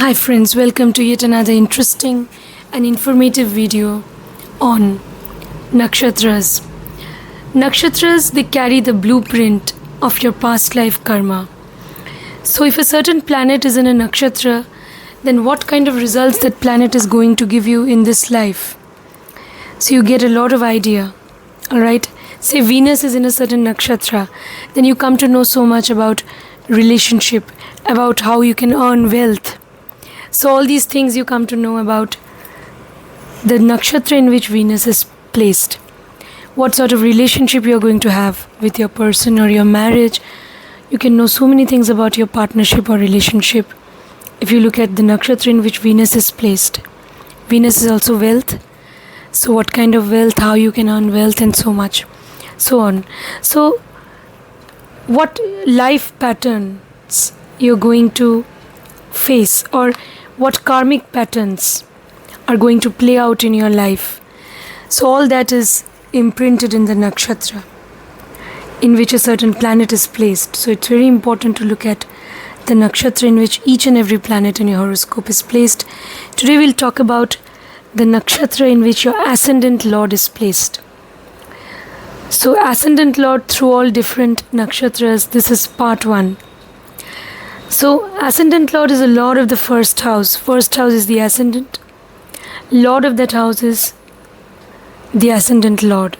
Hi friends, welcome to yet another interesting and informative video on nakshatras. Nakshatras, they carry the blueprint of your past life karma. So if a certain planet is in a nakshatra, then what kind of results that planet is going to give you in this life? So you get a lot of idea, alright? Say Venus is in a certain nakshatra, then you come to know so much about relationship, about how you can earn wealth. So all these things you come to know about the nakshatra in which Venus is placed. What sort of relationship you are going to have with your person or your marriage. You can know so many things about your partnership or relationship if you look at the nakshatra in which Venus is placed. Venus is also wealth. So what kind of wealth, how you can earn wealth and so much. So on. So what life patterns you're going to face, or what karmic patterns are going to play out in your life. So all that is imprinted in the nakshatra in which a certain planet is placed. So it's very important to look at the nakshatra in which each and every planet in your horoscope is placed. Today we'll talk about the nakshatra in which your Ascendant Lord is placed. So Ascendant Lord through all different nakshatras, this is part 1. So Ascendant Lord is a Lord of the first house. First house is the Ascendant. Lord of that house is the Ascendant Lord.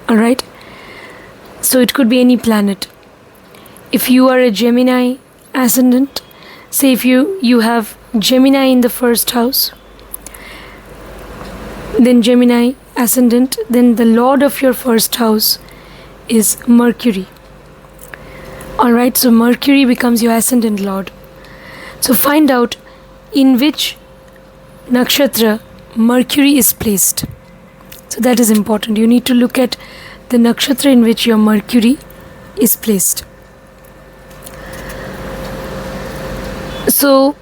Alright? So it could be any planet. If you are a Gemini Ascendant, say if you have Gemini in the first house, then Gemini Ascendant, then the Lord of your first house is Mercury. Alright, so Mercury becomes your Ascendant Lord. So find out in which nakshatra Mercury is placed. So that is important. You need to look at the nakshatra in which your Mercury is placed. So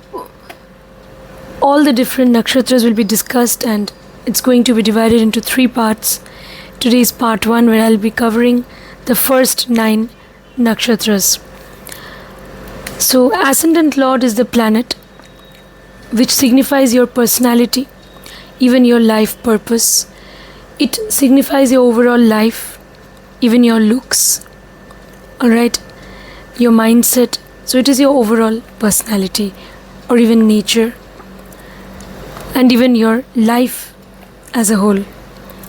all the different nakshatras will be discussed, and it's going to be divided into 3 parts. Today is part 1, where I'll be covering the first 9 nakshatras. So Ascendant Lord is the planet which signifies your personality, even your life purpose. It signifies your overall life, even your looks, alright, your mindset. So it is your overall personality or even nature and even your life as a whole.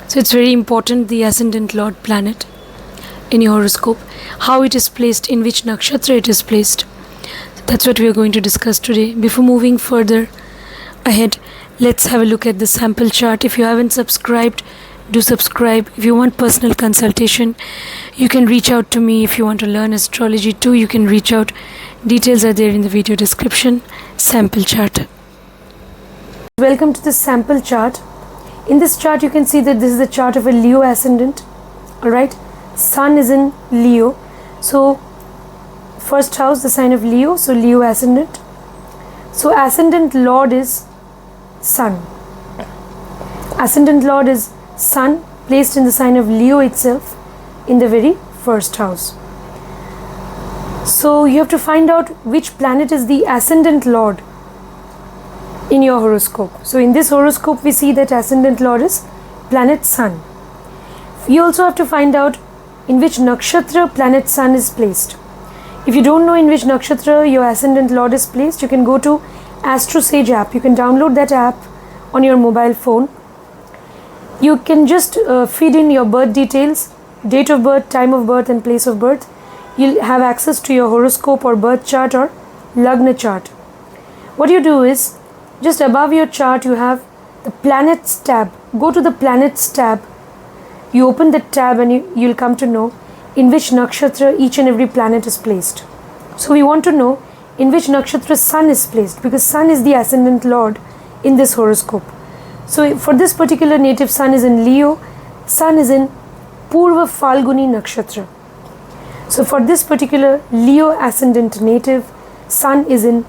So it's very important, the Ascendant Lord planet in your horoscope, how it is placed, in which nakshatra it is placed. That's what we are going to discuss today. Before moving further ahead, let's have a look at the sample chart. If you haven't subscribed, do subscribe. If you want personal consultation, you can reach out to me. If you want to learn astrology too, you can reach out. Details are there in the video description. Sample chart. Welcome to the sample chart. In this chart you can see that this is the chart of a Leo ascendant. Alright, Sun is in Leo. So first house, the sign of Leo, so Leo ascendant. So Ascendant Lord is Sun. Ascendant Lord is Sun, placed in the sign of Leo itself, in the very first house. So you have to find out which planet is the Ascendant Lord in your horoscope. So in this horoscope we see that Ascendant Lord is planet Sun. You also have to find out in which nakshatra planet Sun is placed. If you don't know in which nakshatra your Ascendant Lord is placed, you can go to Astro Sage app. You can download that app on your mobile phone. You can just feed in your birth details, date of birth, time of birth and place of birth. You'll have access to your horoscope or birth chart or Lagna chart. What you do is, just above your chart you have the planets tab. Go to the planets tab. You open the tab and you'll come to know in which nakshatra each and every planet is placed. So we want to know in which nakshatra Sun is placed, because Sun is the Ascendant Lord in this horoscope. So for this particular native, Sun is in Leo. Sun is in Purva Falguni Nakshatra. So for this particular Leo ascendant native, Sun is in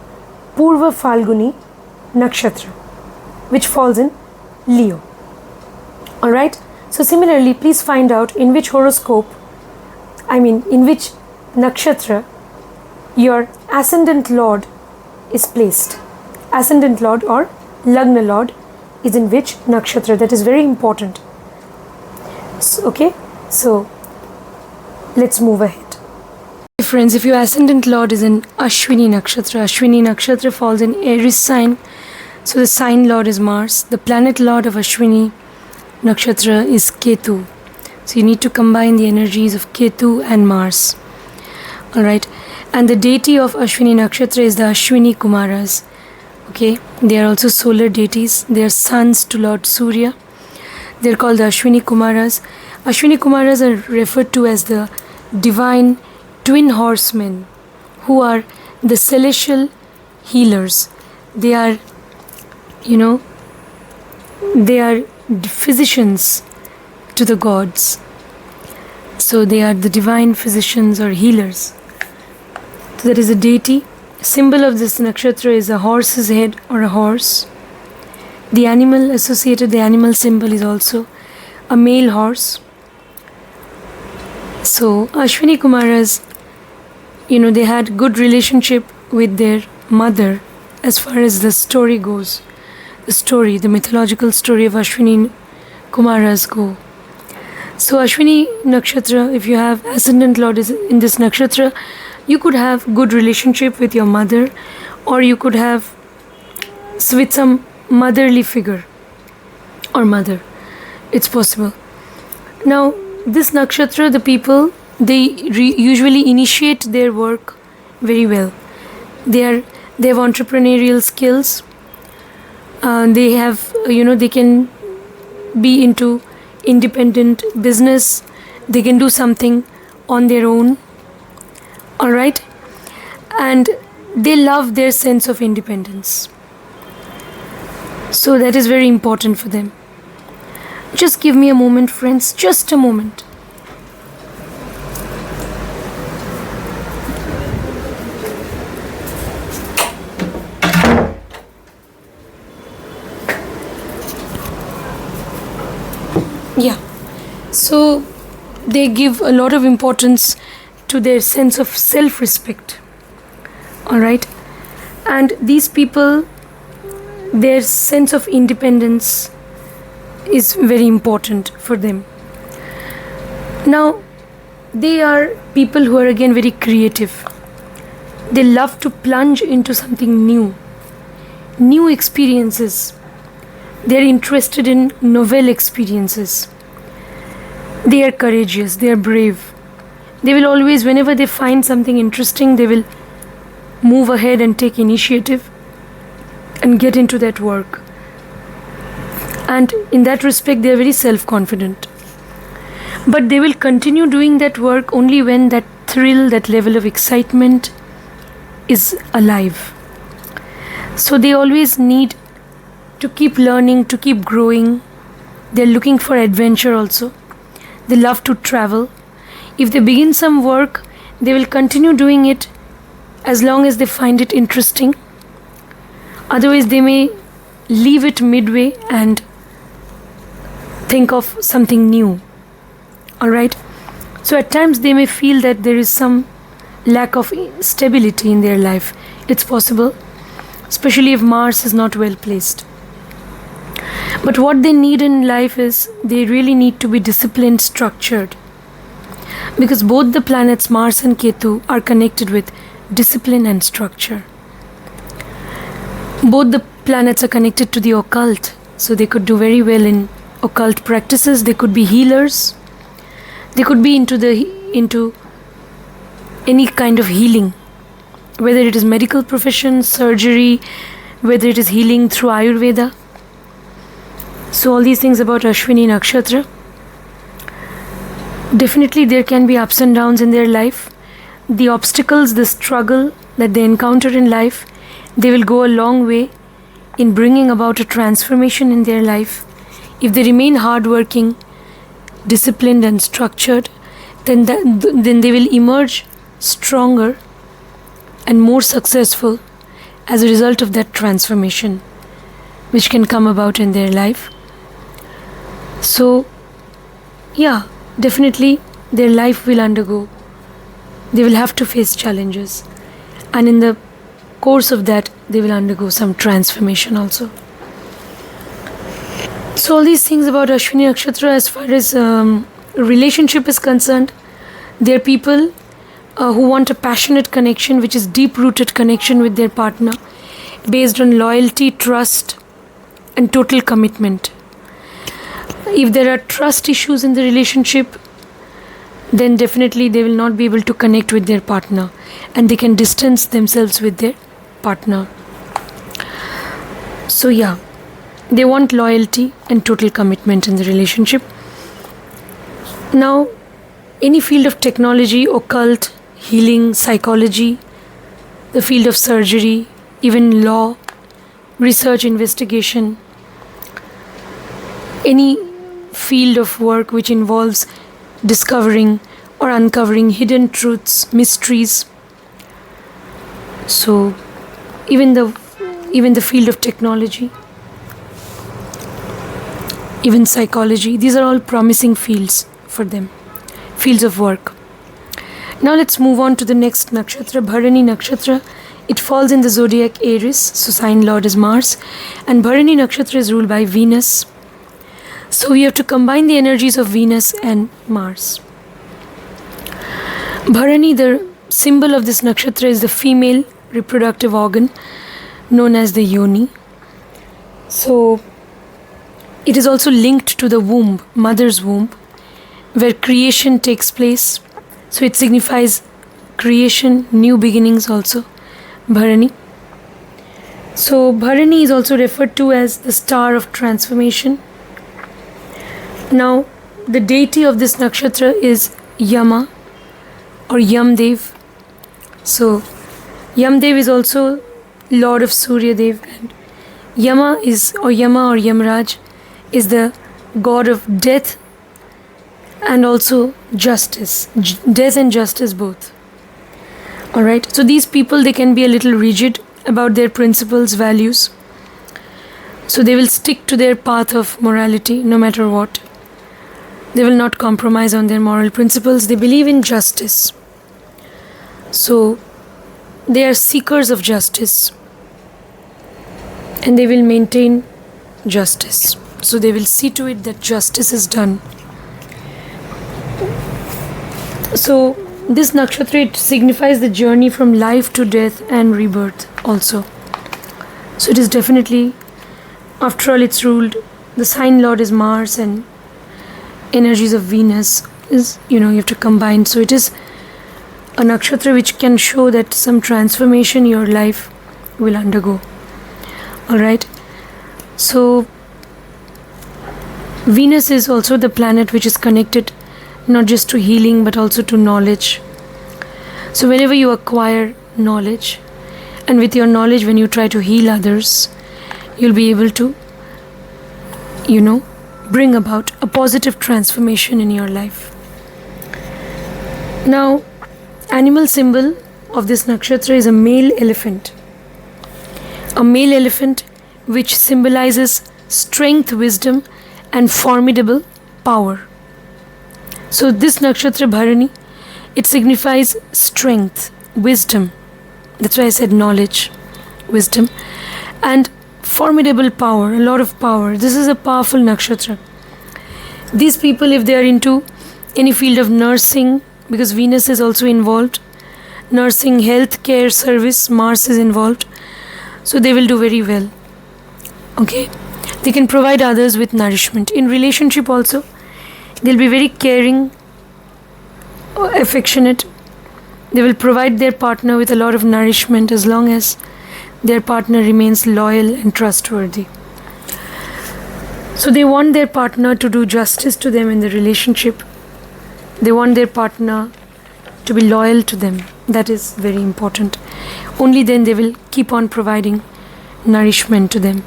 Purva Falguni Nakshatra, which falls in Leo. Alright, so similarly, please find out in which horoscope, in which nakshatra your Ascendant Lord is placed. Ascendant Lord or Lagna Lord is in which nakshatra. That is very important. Okay, so let's move ahead. Friends, if your Ascendant Lord is in Ashwini Nakshatra falls in Aries sign. So the sign Lord is Mars. The planet Lord of Ashwini Nakshatra is Ketu. So you need to combine the energies of Ketu and Mars. Alright. And the deity of Ashwini Nakshatra is the Ashwini Kumaras. Okay. They are also solar deities. They are sons to Lord Surya. They are called the Ashwini Kumaras. Ashwini Kumaras are referred to as the divine twin horsemen who are the celestial healers. They are, they are physicians to the gods. So they are the divine physicians or healers. So there is a deity. Symbol of this nakshatra is a horse's head or a horse. The animal associated, the animal symbol is also a male horse. So Ashwini Kumaras, they had good relationship with their mother as far as the story goes. The mythological story of Ashwini Kumaras go. So Ashwini Nakshatra, if you have Ascendant Lord is in this nakshatra, you could have good relationship with your mother, or you could have with some motherly figure or mother. It's possible. Now, this nakshatra, the people, they usually initiate their work very well. They have entrepreneurial skills. They have, they can be into independent business. They can do something on their own. Alright? And they love their sense of independence. So that is very important for them. Just give me a moment, friends. Just a moment. Yeah. So they give a lot of importance to their sense of self-respect. Alright? And these people, their sense of independence is very important for them. Now, they are people who are again very creative. They love to plunge into something new experiences. They are interested in novel experiences. They are courageous, they are brave. They will always, whenever they find something interesting, they will move ahead and take initiative and get into that work. And in that respect, they are very self-confident. But they will continue doing that work only when that thrill, that level of excitement is alive. So they always need to keep learning, to keep growing. They're looking for adventure also. They love to travel. If they begin some work, they will continue doing it as long as they find it interesting. Otherwise, they may leave it midway and think of something new. Alright? So at times they may feel that there is some lack of stability in their life. It's possible, especially if Mars is not well placed. But what they need in life is they really need to be disciplined, structured. Because both the planets Mars and Ketu are connected with discipline and structure. Both the planets are connected to the occult, so they could do very well in occult practices. They could be healers. They could be into any kind of healing, whether it is medical profession, surgery, whether it is healing through Ayurveda. So all these things about Ashwini Nakshatra. Definitely there can be ups and downs in their life. The obstacles, the struggle that they encounter in life, they will go a long way in bringing about a transformation in their life. If they remain hardworking, disciplined and structured, then they will emerge stronger and more successful as a result of that transformation which can come about in their life. So, yeah, definitely their life will undergo, they will have to face challenges. And in the course of that, they will undergo some transformation also. So all these things about Ashwini Nakshatra, as far as relationship is concerned, they are people who want a passionate connection, which is deep-rooted connection with their partner, based on loyalty, trust, and total commitment. If there are trust issues in the relationship, then definitely they will not be able to connect with their partner, and they can distance themselves with their partner. So yeah, they want loyalty and total commitment in the relationship. Now, any field of technology, occult, healing, psychology, the field of surgery, even law, research, investigation, any field of work which involves discovering or uncovering hidden truths, mysteries. So even the field of technology, even psychology, these are all promising fields for them, fields of work. Now let's move on to the next nakshatra, Bharani Nakshatra. It falls in the zodiac Aries, so sign lord is Mars, and Bharani Nakshatra is ruled by Venus. So we have to combine the energies of Venus and Mars. Bharani, the symbol of this nakshatra, is the female reproductive organ known as the yoni. So it is also linked to the womb, mother's womb, where creation takes place. So it signifies creation, new beginnings also, Bharani. So Bharani is also referred to as the star of transformation. Now, the deity of this nakshatra is Yama or Yamdev. So, Yamdev is also Lord of Surya Dev, and Yama or Yamraj is the god of death and also justice. Death and justice both. Alright, so these people, they can be a little rigid about their principles, values. So they will stick to their path of morality no matter what. They will not compromise on their moral principles. They believe in justice. So they are seekers of justice, and they will maintain justice. So they will see to it that justice is done. So this nakshatra, it signifies the journey from life to death and rebirth also. So it is definitely, after all, it's ruled, the sign lord is Mars, and energies of Venus is, you have to combine. So it is a nakshatra which can show that some transformation your life will undergo. Alright. So Venus is also the planet which is connected not just to healing but also to knowledge. So whenever you acquire knowledge, and with your knowledge, when you try to heal others, you'll be able to, bring about a positive transformation in your life. Now, animal symbol of this nakshatra is a male elephant. A male elephant which symbolizes strength, wisdom, and formidable power. So this nakshatra Bharani, it signifies strength, wisdom. That's why I said knowledge, wisdom, and formidable power, a lot of power. This is a powerful nakshatra. These people, if they are into any field of nursing, because Venus is also involved, nursing, health care service, Mars is involved, so they will do very well. Okay, they can provide others with nourishment. In relationship also, they'll be very caring, affectionate. They will provide their partner with a lot of nourishment as long as their partner remains loyal and trustworthy. So they want their partner to do justice to them in the relationship. They want their partner to be loyal to them. That is very important. Only then they will keep on providing nourishment to them.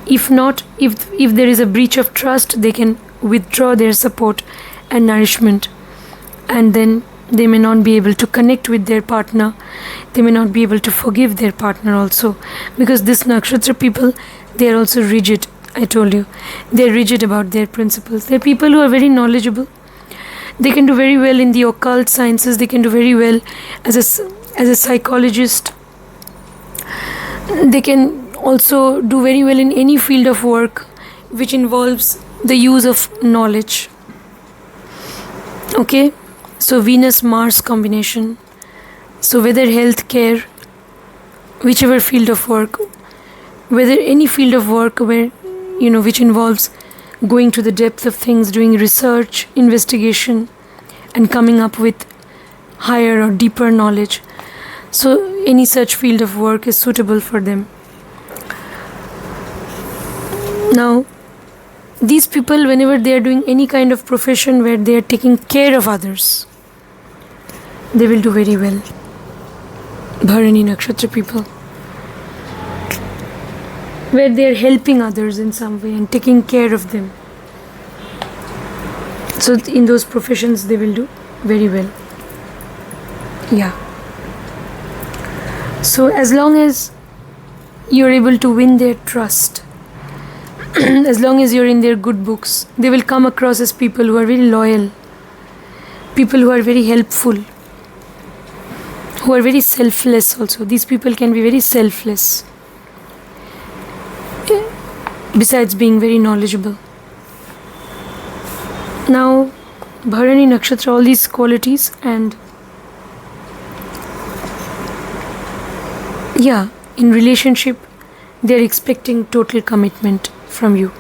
If not, if there is a breach of trust, they can withdraw their support and nourishment, and then they may not be able to connect with their partner. They may not be able to forgive their partner also, because this nakshatra people, they are also rigid. I told you, they are rigid about their principles. They are people who are very knowledgeable. They can do very well in the occult sciences. They can do very well as a psychologist, They can also do very well in any field of work which involves the use of knowledge. Okay, so Venus-Mars combination. So whether healthcare, whichever field of work, whether any field of work where, which involves going to the depth of things, doing research, investigation, and coming up with higher or deeper knowledge. So any such field of work is suitable for them. Now, these people, whenever they are doing any kind of profession where they are taking care of others, they will do very well. Bharani Nakshatra people, where they are helping others in some way and taking care of them. So in those professions they will do very well. Yeah. So as long as you're able to win their trust, as long as you're in their good books, they will come across as people who are very loyal, people who are very helpful, who are very selfless also. These people can be very selfless, besides being very knowledgeable. Now, Bharani Nakshatra, all these qualities, and yeah, in relationship, they are expecting total commitment from you.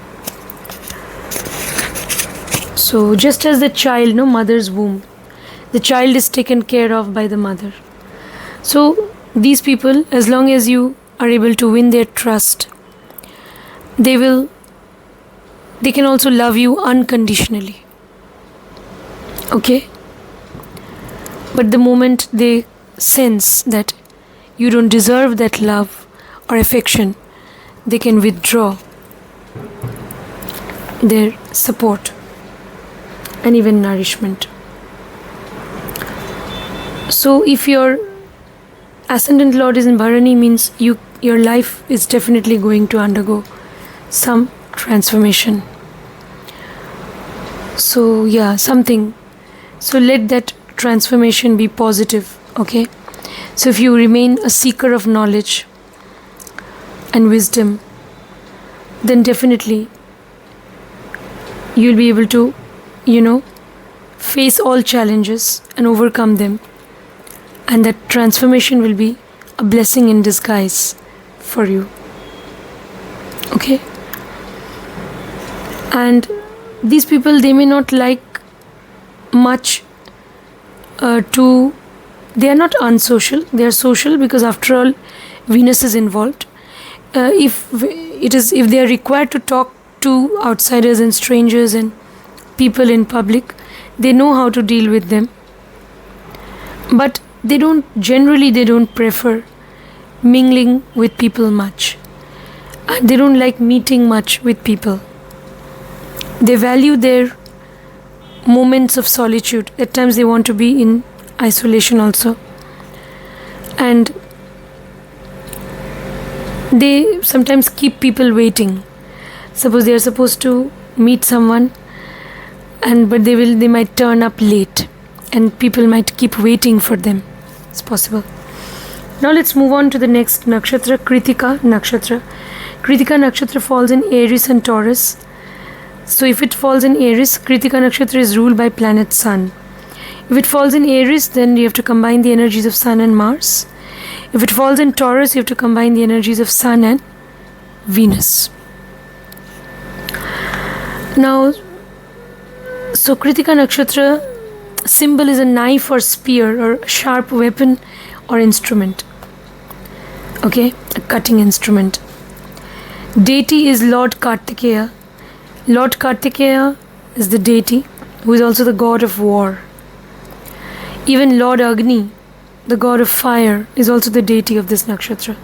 So just as the child, mother's womb, the child is taken care of by the mother. So these people, as long as you are able to win their trust, they can also love you unconditionally. Okay? But the moment they sense that you don't deserve that love or affection, they can withdraw their support and even nourishment. So if your Ascendant Lord is in Bharani, means your life is definitely going to undergo some transformation. So yeah, something. So let that transformation be positive. Okay? So if you remain a seeker of knowledge and wisdom, then definitely you'll be able to, face all challenges and overcome them. And that transformation will be a blessing in disguise for you. Okay? And these people, they may not like much they are not unsocial, they are social, because after all Venus is involved. If they are required to talk to outsiders and strangers and people in public, they know how to deal with them. But they don't prefer mingling with people much. And they don't like meeting much with people. They value their moments of solitude. At times they want to be in isolation also. And they sometimes keep people waiting. Suppose they are supposed to meet someone, but they might turn up late, and people might keep waiting for them. It's possible. Now let's move on to the next nakshatra, Krittika Nakshatra. Krittika Nakshatra falls in Aries and Taurus. So if it falls in Aries, Krittika Nakshatra is ruled by planet Sun. If it falls in Aries, then you have to combine the energies of Sun and Mars. If it falls in Taurus, you have to combine the energies of Sun and Venus. Now, so Krittika Nakshatra symbol is a knife or spear or a sharp weapon or instrument. Okay, a cutting instrument. Deity is Lord Kartikeya. Lord Kartikeya is the deity who is also the god of war. Even Lord Agni, the god of fire, is also the deity of this nakshatra.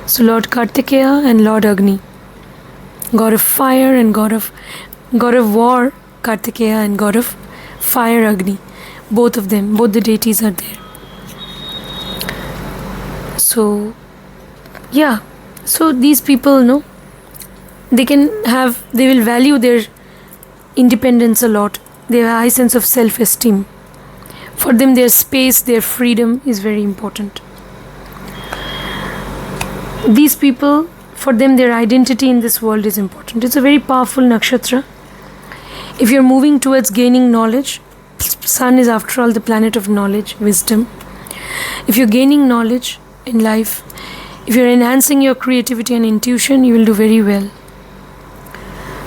So Lord Kartikeya and Lord Agni, god of fire and god of war Kartikeya and god of fire Agni, both the deities are there. So yeah, so these people, they will value their independence a lot. They have a high sense of self-esteem. For them, their space, their freedom is very important. These people, for them, their identity in this world is important. It's a very powerful nakshatra. If you're moving towards gaining knowledge, Sun is after all the planet of knowledge, wisdom. If you're gaining knowledge in life, if you're enhancing your creativity and intuition, you will do very well.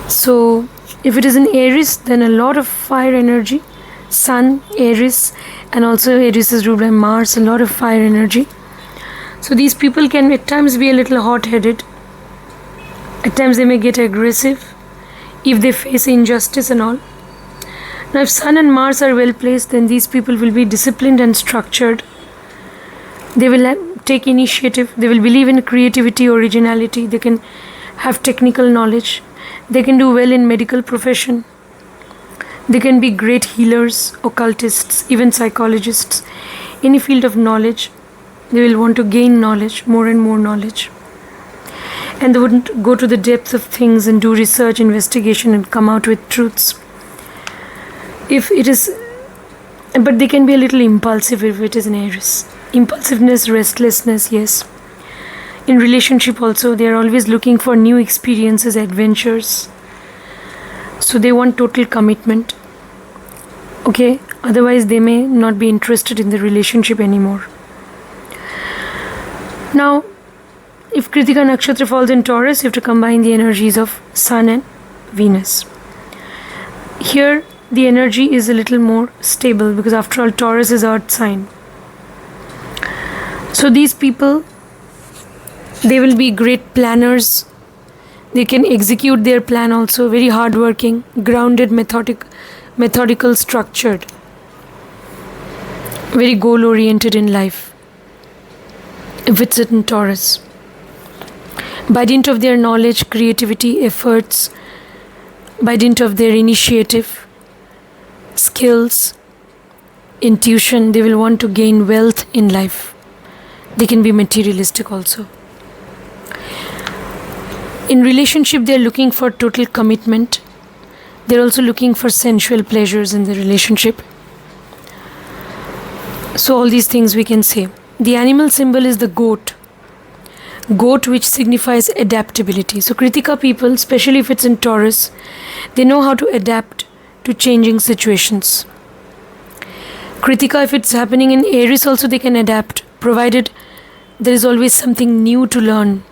So, if it is in Aries, then a lot of fire energy, Sun, Aries, and also Aries is ruled by Mars, a lot of fire energy. So these people can at times be a little hot-headed. At times they may get aggressive if they face injustice and all. Now if Sun and Mars are well placed, then these people will be disciplined and structured. They will take initiative. They will believe in creativity, originality. They can have technical knowledge. They can do well in medical profession. They can be great healers, occultists, even psychologists. Any field of knowledge, they will want to gain knowledge, more and more knowledge. And they wouldn't go to the depth of things and do research, investigation and come out with truths. But they can be a little impulsive if it is an Aries. Impulsiveness, restlessness, yes. In relationship also, they are always looking for new experiences, adventures. So they want total commitment. Okay, otherwise they may not be interested in the relationship anymore. Now, if Krittika Nakshatra falls in Taurus, you have to combine the energies of Sun and Venus. Here, the energy is a little more stable because after all, Taurus is Earth sign. So these people, they will be great planners. They can execute their plan also, very hardworking, grounded, methodical, structured, very goal-oriented in life. If it's in Taurus, by dint of their knowledge, creativity, efforts, by dint of their initiative, skills, intuition, they will want to gain wealth in life. They can be materialistic also. In relationship, they are looking for total commitment. They are also looking for sensual pleasures in the relationship. So all these things we can say. The animal symbol is the goat. Goat, which signifies adaptability. So Krittika people, especially if it's in Taurus, they know how to adapt to changing situations. Krittika, if it's happening in Aries also, they can adapt, provided there is always something new to learn.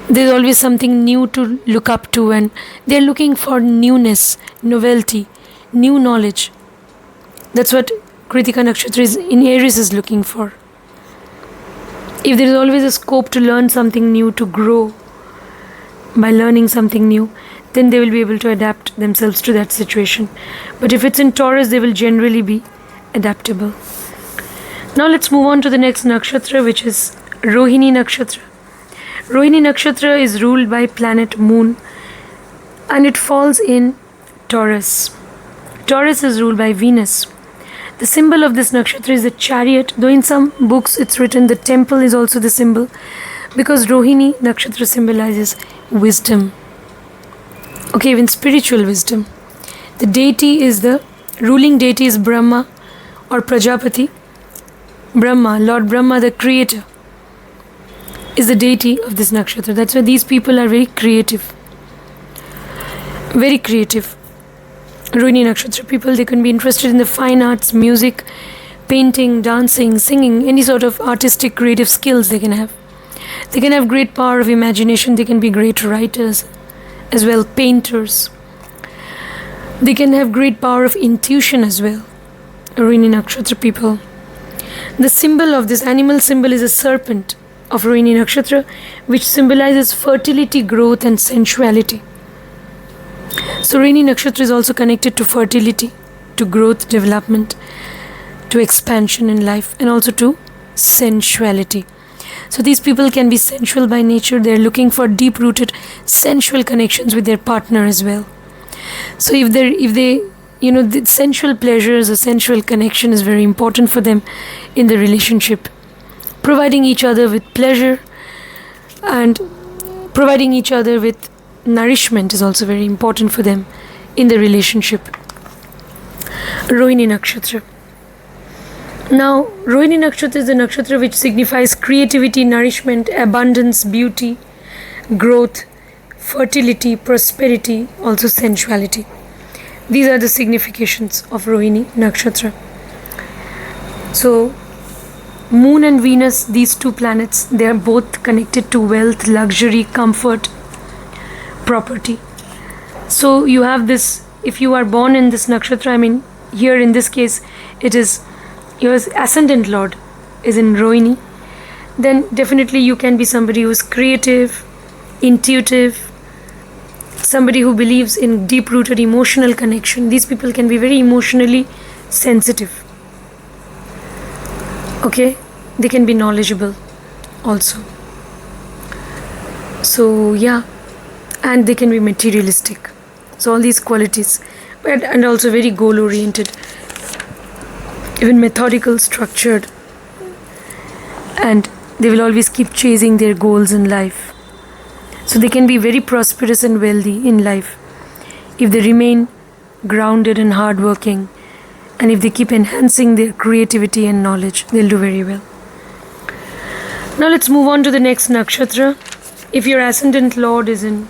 There's always something new to look up to, and they're looking for newness, novelty, new knowledge. That's what Krittika Nakshatra is in Aries is looking for. If there is always a scope to learn something new, to grow by learning something new, then they will be able to adapt themselves to that situation. But if it's in Taurus, they will generally be adaptable. Now let's move on to the next nakshatra, which is Rohini Nakshatra. Rohini Nakshatra is ruled by planet Moon and it falls in Taurus. Taurus is ruled by Venus. The symbol of this nakshatra is the chariot, though in some books it's written the temple is also the symbol, because Rohini Nakshatra symbolizes wisdom. Okay, even spiritual wisdom. The deity is the ruling deity is Brahma or Prajapati. Brahma, Lord Brahma, the creator, is the deity of this nakshatra. That's why these people are very creative. Very creative. Rohini Nakshatra people, they can be interested in the fine arts, music, painting, dancing, singing, any sort of artistic creative skills they can have. They can have great power of imagination. They can be great writers as well, painters. They can have great power of intuition as well. Rohini Nakshatra people. The symbol of this animal symbol is a serpent of Rohini Nakshatra, which symbolizes fertility, growth and sensuality. So Rohini Nakshatra is also connected to fertility, to growth, development, to expansion in life, and also to sensuality. So these people can be sensual by nature. They are looking for deep-rooted sensual connections with their partner as well. So if they the sensual pleasures or sensual connection is very important for them in the relationship. Providing each other with pleasure and providing each other with nourishment is also very important for them in the relationship. Rohini Nakshatra. Now, Rohini Nakshatra is the nakshatra which signifies creativity, nourishment, abundance, beauty, growth, fertility, prosperity, also sensuality. These are the significations of Rohini Nakshatra. So, Moon and Venus, these two planets, they are both connected to wealth, luxury, comfort, property. So, you have this, if you are born in this nakshatra, I mean, here in this case, it is your Ascendant Lord is in Rohini, then definitely you can be somebody who is creative, intuitive, somebody who believes in deep-rooted emotional connection. These people can be very emotionally sensitive. Okay? They can be knowledgeable also. So, yeah. And they can be materialistic. So, all these qualities. And also very goal-oriented. Even methodical, structured, and they will always keep chasing their goals in life. So they can be very prosperous and wealthy in life if they remain grounded and hardworking, and if they keep enhancing their creativity and knowledge, they'll do very well. Now let's move on to the next nakshatra. If your Ascendant Lord is in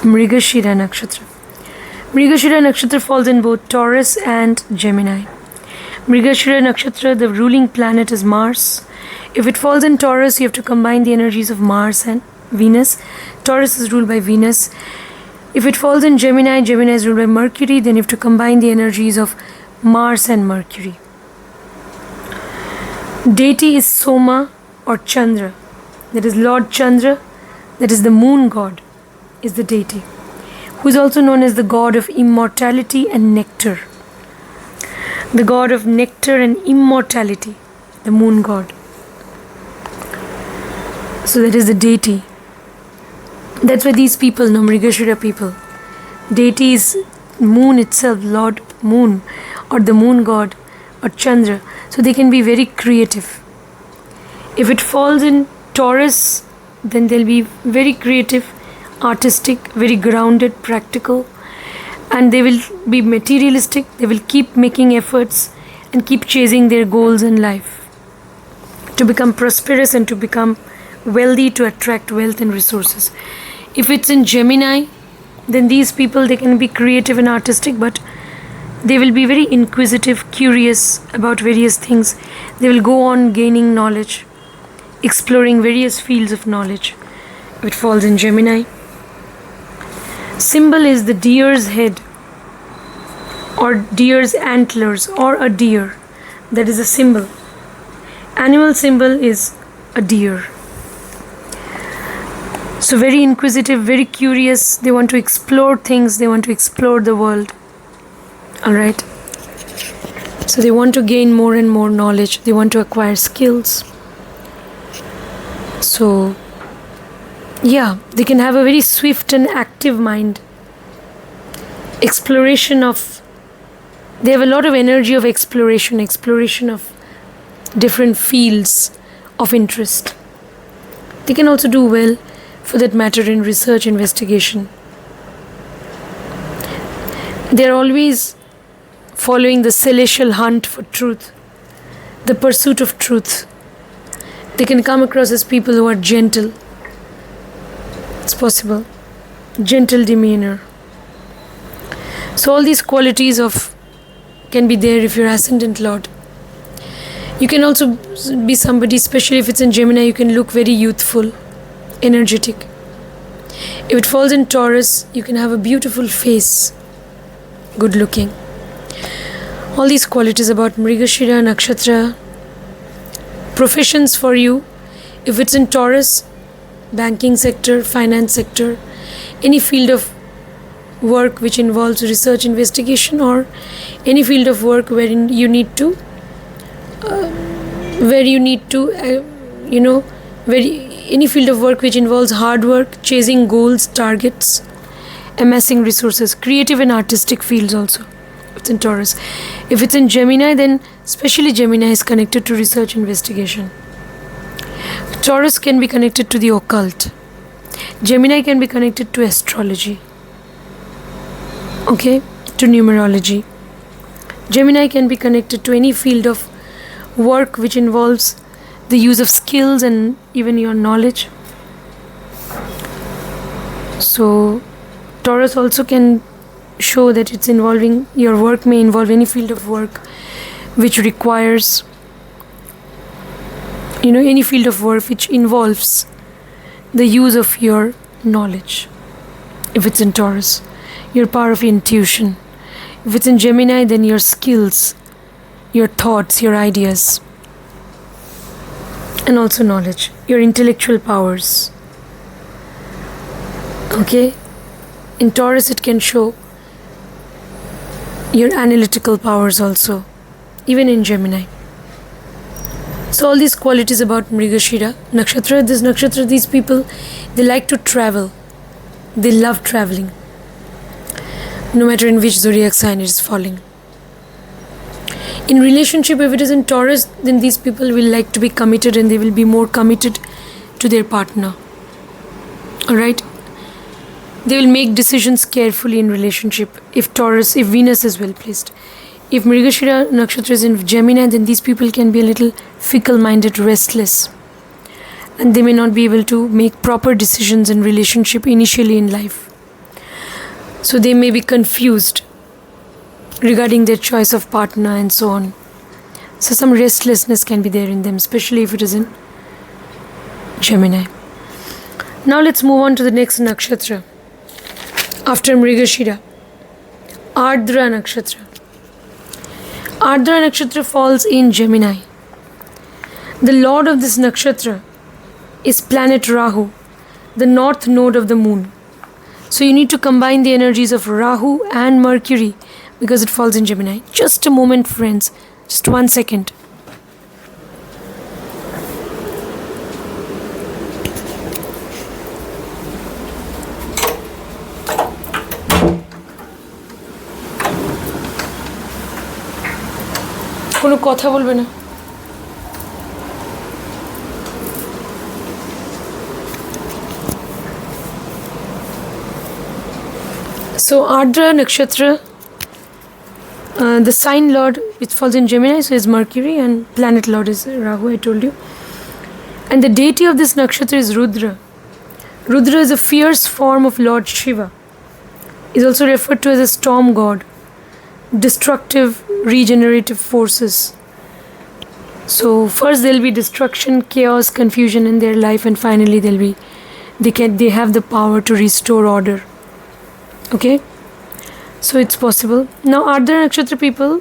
Mrigashira Nakshatra. Mrigashira Nakshatra falls in both Taurus and Gemini. Mrigashira Nakshatra, the ruling planet is Mars. If it falls in Taurus, you have to combine the energies of Mars and Venus. Taurus is ruled by Venus. If it falls in Gemini, Gemini is ruled by Mercury. Then you have to combine the energies of Mars and Mercury. Deity is Soma or Chandra. That is Lord Chandra. That is the moon god is the deity, who is also known as the god of immortality and nectar. The god of nectar and immortality, the moon god. So that is the deity. That's why these people, Mrigashira people, deity is moon itself, Lord Moon, or the moon god, or Chandra. So they can be very creative. If it falls in Taurus, then they'll be very creative, artistic, very grounded, practical, and they will be materialistic. They will keep making efforts and keep chasing their goals in life to become prosperous and to become wealthy, to attract wealth and resources. If it's in Gemini, then these people, they can be creative and artistic, but they will be very inquisitive, curious about various things. They will go on gaining knowledge, exploring various fields of knowledge. If it falls in Gemini. Symbol is the deer's head or deer's antlers or a deer. That is a symbol. Animal symbol is a deer. So very inquisitive, very curious. They want to explore things. They want to explore the world. Alright. So they want to gain more and more knowledge. They want to acquire skills. So yeah, they can have a very swift and active mind. Exploration of, they have a lot of energy of exploration of different fields of interest. They can also do well, for that matter, in research, investigation. They are always following the celestial hunt for truth, the pursuit of truth. They can come across as people who are gentle. It's possible. Gentle demeanor. So all these qualities of can be there if you're Ascendant Lord. You can also be somebody, especially if it's in Gemini, you can look very youthful, energetic. If it falls in Taurus, you can have a beautiful face, good looking. All these qualities about Mrigashira Nakshatra. Professions for you, if it's in Taurus, banking sector, finance sector, any field of work which involves research, investigation, or any field of work wherein you need to any field of work which involves hard work, chasing goals, targets, amassing resources, creative and artistic fields also. It's in Taurus. If it's in Gemini, then especially Gemini is connected to research, investigation. Taurus can be connected to the occult. Gemini can be connected to astrology. Okay, to numerology. Gemini can be connected to any field of work which involves the use of skills and even your knowledge. So Taurus also can show that it's involving, your work may involve any field of work which requires, any field of work which involves the use of your knowledge. If it's in Taurus, your power of intuition. If it's in Gemini, then your skills, your thoughts, your ideas, and also knowledge, your intellectual powers. Okay? In Taurus, it can show your analytical powers also, even in Gemini. So all these qualities about Mrigashira Nakshatra, this Nakshatra, these people, they like to travel. They love traveling, no matter in which zodiac sign it is falling. In relationship, if it is in Taurus, then these people will like to be committed and they will be more committed to their partner. Alright? They will make decisions carefully in relationship if Venus is well placed. If Mrigashira Nakshatra is in Gemini, then these people can be a little fickle-minded, restless. And they may not be able to make proper decisions in relationship initially in life. So they may be confused regarding their choice of partner and so on. So some restlessness can be there in them, especially if it is in Gemini. Now let's move on to the next nakshatra. After Mrigashira, Ardra Nakshatra. Ardra Nakshatra falls in Gemini. The lord of this nakshatra is planet Rahu, the north node of the moon. So you need to combine the energies of Rahu and Mercury because it falls in Gemini. Just a moment, friends. Just 1 second. কোনো কথা বলবে না। So Ardra Nakshatra, the sign lord which falls in Gemini, so is Mercury, and planet lord is Rahu, I told you. And the deity of this nakshatra is Rudra. Rudra is a fierce form of Lord Shiva. He is also referred to as a storm god, destructive, regenerative forces. So first there will be destruction, chaos, confusion in their life, and finally they have the power to restore order. Okay, so it's possible. Now Ardra Nakshatra people,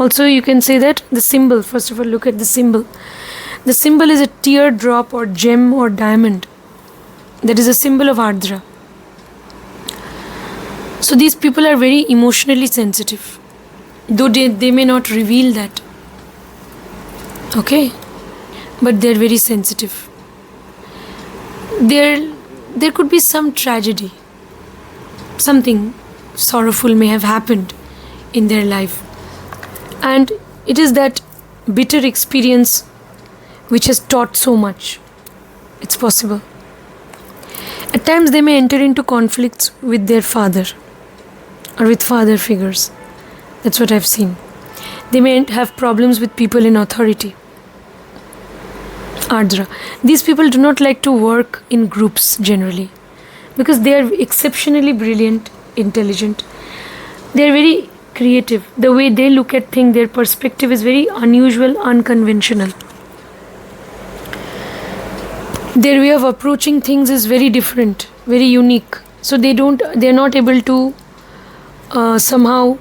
also you can say that the symbol, first of all look at the symbol. The symbol is a teardrop or gem or diamond. That is a symbol of Ardra. So these people are very emotionally sensitive, though they may not reveal that. Okay, but they're very sensitive. There could be some tragedy. Something sorrowful may have happened in their life, and it is that bitter experience which has taught so much. It's possible. At times they may enter into conflicts with their father or with father figures. That's what I've seen. They may have problems with people in authority. Ardra. These people do not like to work in groups generally, because they are exceptionally brilliant, intelligent. They are very creative. The way they look at things, their perspective is very unusual, unconventional. Their way of approaching things is very different, very unique. So they are not able to somehow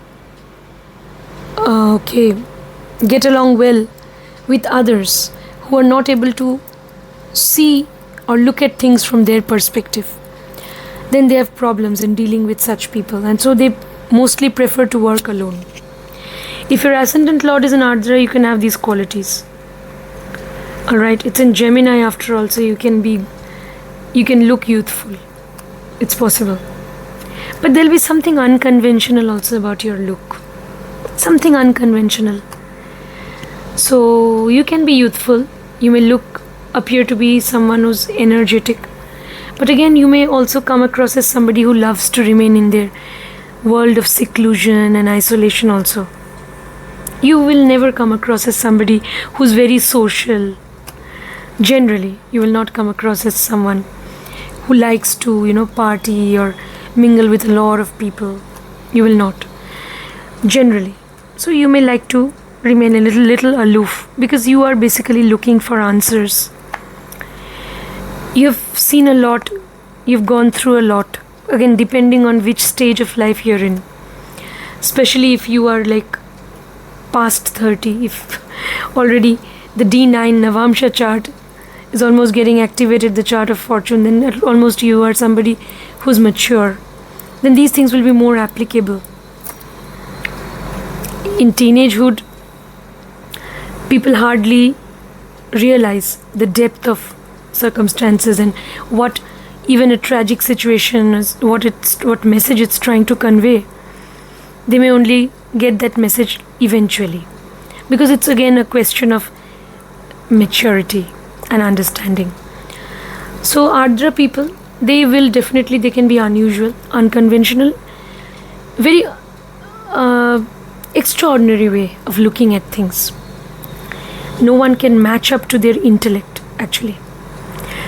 get along well with others who are not able to see or look at things from their perspective. Then they have problems in dealing with such people, and so they mostly prefer to work alone. If your Ascendant Lord is an Ardra, you can have these qualities. Alright, it's in Gemini after all, so you can look youthful. It's possible. But there'll be something unconventional also about your look. Something unconventional. So you can be youthful, you may appear to be someone who's energetic. But again, you may also come across as somebody who loves to remain in their world of seclusion and isolation also. You will never come across as somebody who's very social. Generally, you will not come across as someone who likes to, party or mingle with a lot of people. You will not. Generally. So you may like to remain a little aloof because you are basically looking for answers. You've seen a lot, you've gone through a lot. Again, depending on which stage of life you're in. Especially if you are like past 30, if already the D9 Navamsha chart is almost getting activated, the chart of fortune, then almost you are somebody who's mature. Then these things will be more applicable. In teenagehood, people hardly realize the depth of circumstances and what even a tragic situation is, what message it's trying to convey. They may only get that message eventually, because it's again a question of maturity and understanding. So Ardra people, they can be unusual, unconventional, very extraordinary way of looking at things. No one can match up to their intellect, actually.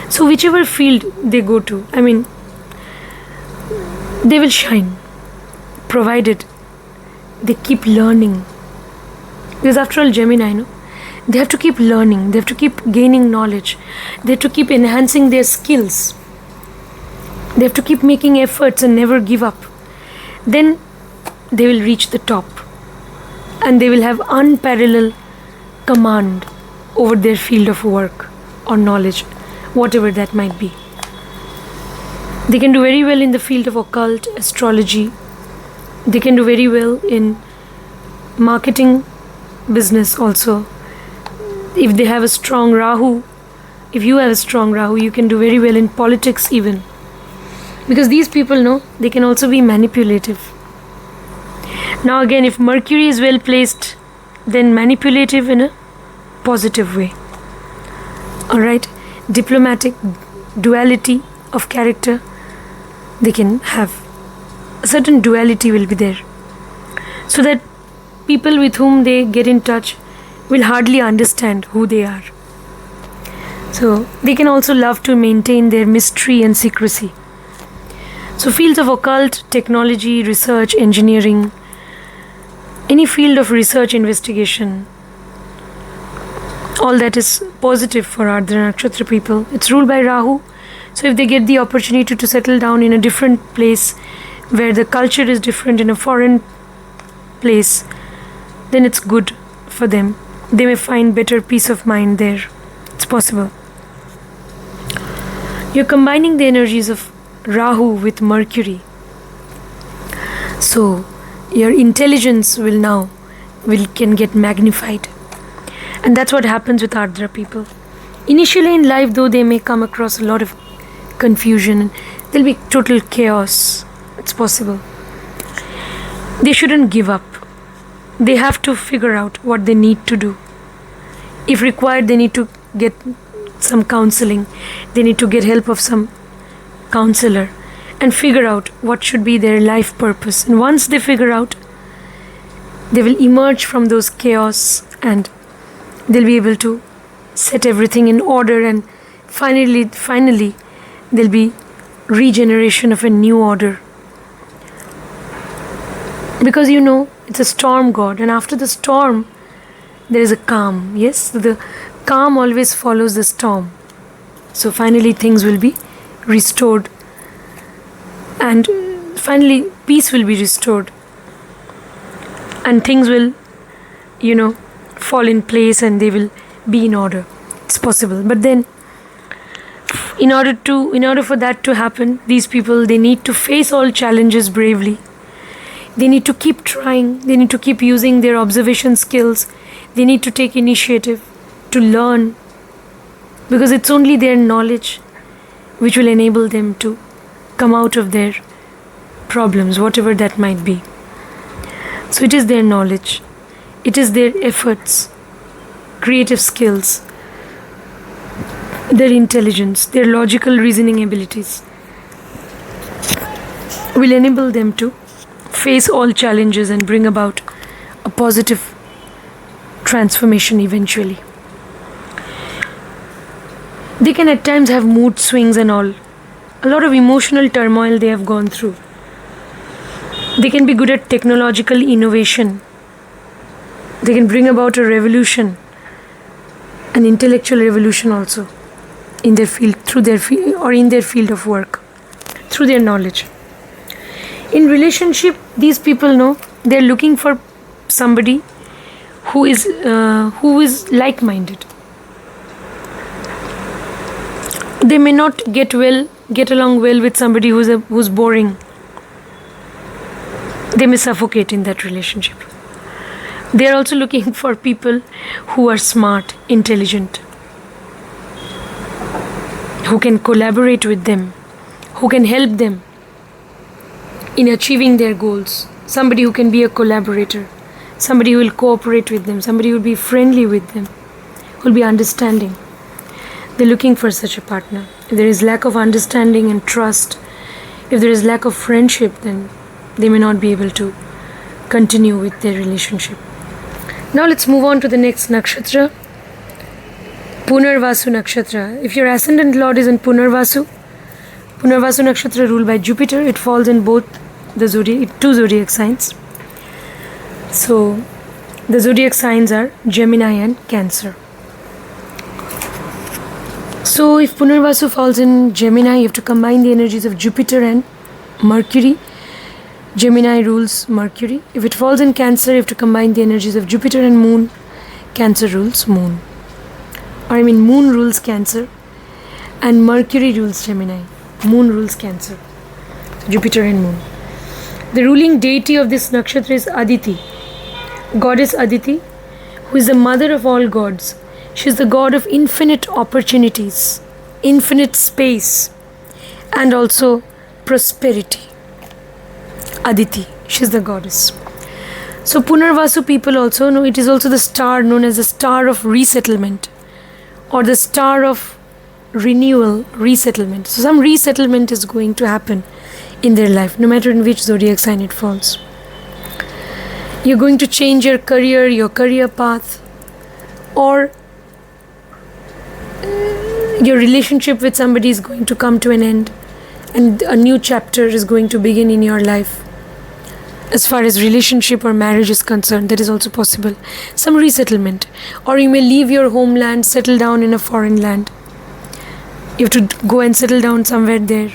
So whichever field they go to, they will shine, provided they keep learning. Because after all, Gemini, they have to keep learning, they have to keep gaining knowledge, they have to keep enhancing their skills, they have to keep making efforts and never give up. Then they will reach the top and they will have unparalleled command over their field of work or knowledge, whatever that might be. They can do very well in the field of occult, astrology. They can do very well in marketing business also. If they have a strong Rahu, if you have a strong Rahu, you can do very well in politics even. Because these people know they can also be manipulative. Now again, if Mercury is well placed, then manipulative in a positive way. Alright, diplomatic, duality of character, they can have. A certain duality will be there. So that people with whom they get in touch will hardly understand who they are. So they can also love to maintain their mystery and secrecy. So fields of occult, technology, research, engineering, any field of research, investigation, all that is positive for Ardra Nakshatra people. It's ruled by Rahu. So if they get the opportunity to settle down in a different place where the culture is different, in a foreign place, then it's good for them. They may find better peace of mind there. It's possible. You're combining the energies of Rahu with Mercury. So your intelligence can get magnified. And that's what happens with Ardra people. Initially in life, though, they may come across a lot of confusion. There'll be total chaos. It's possible. They shouldn't give up. They have to figure out what they need to do. If required, they need to get some counseling. They need to get help of some counselor and figure out what should be their life purpose. And once they figure out, they will emerge from those chaos and they'll be able to set everything in order, and finally there'll be regeneration of a new order. Because it's a storm god, and after the storm there is a calm. Yes, the calm always follows the storm. So finally things will be restored, and finally peace will be restored, and things will fall in place and they will be in order. It's possible. But then in order for that to happen, these people, they need to face all challenges bravely. They need to keep trying. They need to keep using their observation skills. They need to take initiative to learn, because it's only their knowledge which will enable them to come out of their problems, whatever that might be. So it is their knowledge, it is their efforts, creative skills, their intelligence, their logical reasoning abilities will enable them to face all challenges and bring about a positive transformation eventually. They can at times have mood swings and all. A lot of emotional turmoil they have gone through. They can be good at technological innovation. They can bring about a revolution, an intellectual revolution also, in their field, through their field, or in their field of work, through their knowledge. In relationship, these people know they're looking for somebody who is like-minded. They may not get along well with somebody who's boring. They may suffocate in that relationship. They are also looking for people who are smart, intelligent, who can collaborate with them, who can help them in achieving their goals. Somebody who can be a collaborator, somebody who will cooperate with them, somebody who will be friendly with them, who will be understanding. They're looking for such a partner. If there is lack of understanding and trust, if there is lack of friendship, then they may not be able to continue with their relationship. Now let's move on to the next nakshatra, Punarvasu Nakshatra. If your Ascendant Lord is in Punarvasu Nakshatra ruled by Jupiter, it falls in both the two zodiac signs. So the zodiac signs are Gemini and Cancer. So if Punarvasu falls in Gemini, you have to combine the energies of Jupiter and Mercury. Gemini rules Mercury. If it falls in Cancer, you have to combine the energies of Jupiter and Moon. Cancer rules Moon. Moon rules Cancer and Mercury rules Gemini. Moon rules Cancer. So Jupiter and Moon. The ruling deity of this nakshatra is Aditi, goddess Aditi, who is the mother of all gods. She is the god of infinite opportunities, infinite space, and also prosperity. Aditi, she is the goddess. So Punarvasu people also know it is also the star known as the star of resettlement or the star of renewal, resettlement. So some resettlement is going to happen in their life, no matter in which zodiac sign it falls. You're going to change your career path, or your relationship with somebody is going to come to an end and a new chapter is going to begin in your life. As far as relationship or marriage is concerned, that is also possible. Some resettlement, or you may leave your homeland, settle down in a foreign land. You have to go and settle down somewhere there.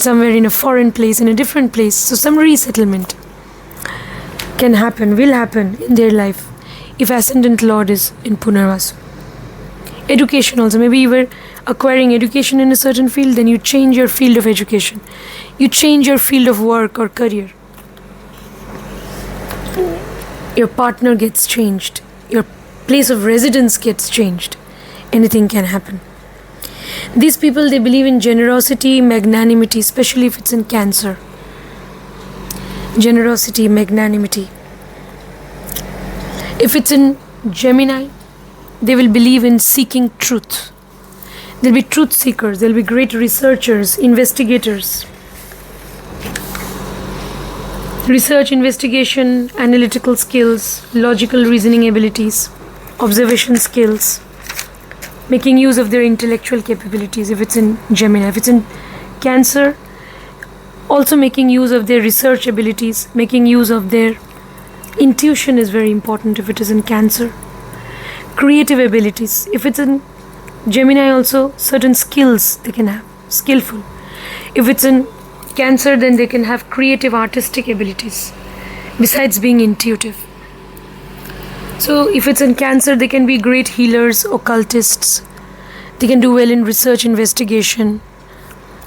Somewhere in a foreign place, in a different place. So some resettlement can happen, will happen in their life if Ascendant Lord is in Punarvasu. Education also. Maybe you were acquiring education in a certain field, then you change your field of education. You change your field of work or career. Your partner gets changed. Your place of residence gets changed. Anything can happen. These people, they believe in generosity, magnanimity, especially if it's in Cancer. Generosity, magnanimity. If it's in Gemini, they will believe in seeking truth. They'll be truth seekers. They'll be great researchers, investigators. Research, investigation, analytical skills, logical reasoning abilities, observation skills, making use of their intellectual capabilities if it's in Gemini. If it's in Cancer, also making use of their research abilities, making use of their intuition is very important if it is in Cancer. Creative abilities. If it's in Gemini also, certain skills they can have, skillful. If it's in Cancer, then they can have creative, artistic abilities besides being intuitive. So if it's in Cancer, they can be great healers, occultists. They can do well in research, investigation.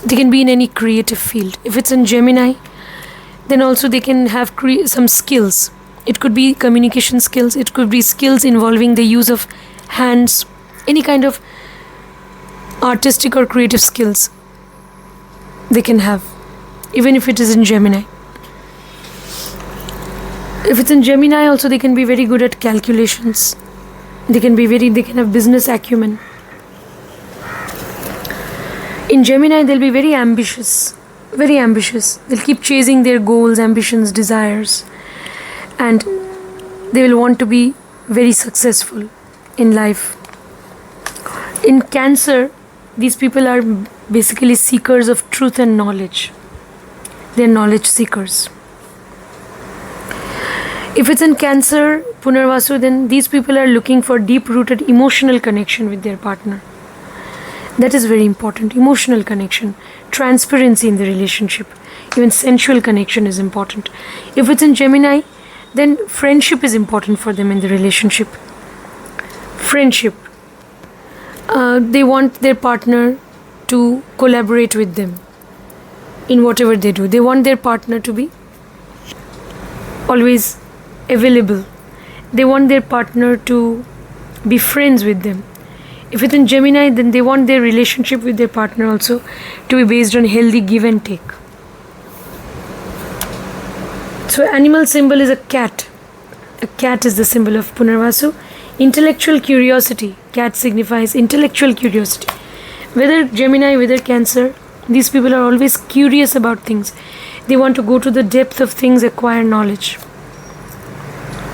They can be in any creative field. If it's in Gemini, then also they can have some skills. It could be communication skills. It could be skills involving the use of hands. Any kind of artistic or creative skills they can have, even if it is in Gemini. If it's in Gemini also, they can be very good at calculations. They can have business acumen. In Gemini, they'll be very ambitious. Very ambitious. They'll keep chasing their goals, ambitions, desires. And they will want to be very successful in life. In Cancer, these people are basically seekers of truth and knowledge. They're knowledge seekers. If it's in Cancer, Punarvasu, then these people are looking for deep-rooted emotional connection with their partner. That is very important. Emotional connection, transparency in the relationship, even sensual connection is important. If it's in Gemini, then friendship is important for them in the relationship. Friendship. They want their partner to collaborate with them in whatever they do. They want their partner to be always available. They want their partner to be friends with them. If it's in Gemini, then they want their relationship with their partner also to be based on healthy give and take. So animal symbol is a cat. A cat is the symbol of Punarvasu. Intellectual curiosity. Cat signifies intellectual curiosity. Whether Gemini, whether Cancer, these people are always curious about things. They want to go to the depth of things, acquire knowledge.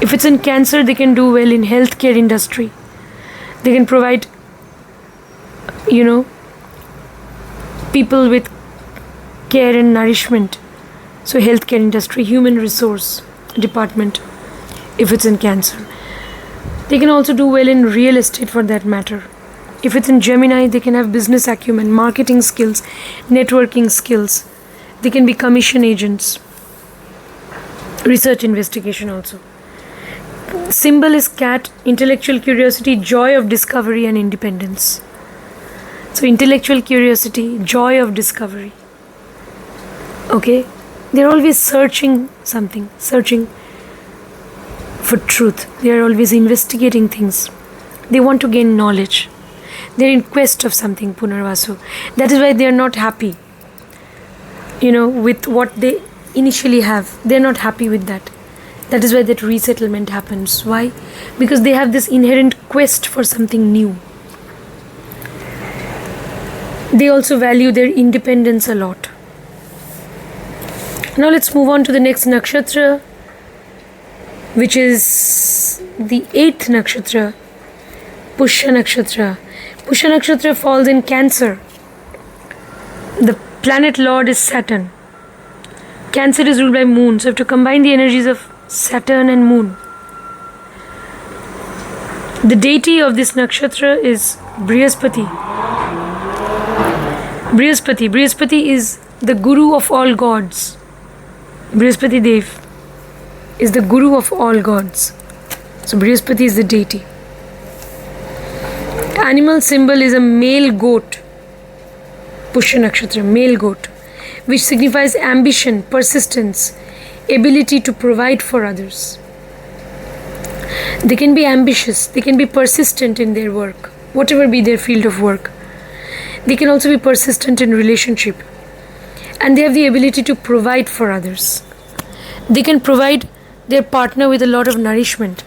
If it's in Cancer, they can do well in healthcare industry. They can provide, people with care and nourishment. So healthcare industry, human resource department, if it's in Cancer. They can also do well in real estate for that matter. If it's in Gemini, they can have business acumen, marketing skills, networking skills. They can be commission agents, research investigation also. Symbol is cat, intellectual curiosity, joy of discovery and independence. So intellectual curiosity, joy of discovery. Okay? They're always searching something, searching for truth. They are always investigating things. They want to gain knowledge. They're in quest of something, Punarvasu. That is why they are not happy, with what they initially have. They're not happy with that. That is why that resettlement happens. Why? Because they have this inherent quest for something new. They also value their independence a lot. Now let's move on to the next nakshatra, which is the 8th nakshatra, Pushya Nakshatra. Pushya Nakshatra falls in Cancer. The planet Lord is Saturn. Cancer is ruled by Moon. So you have to combine the energies of Saturn and Moon. The deity of this nakshatra is Brihaspati. Brihaspati is the guru of all gods. Brihaspati Dev is the guru of all gods. So Brihaspati is the deity. Animal symbol is a male goat. Pushya Nakshatra, male goat, which signifies ambition, persistence, ability to provide for others. They can be ambitious, they can be persistent in their work, whatever be their field of work. They can also be persistent in relationship, and they have the ability to provide for others. They can provide their partner with a lot of nourishment,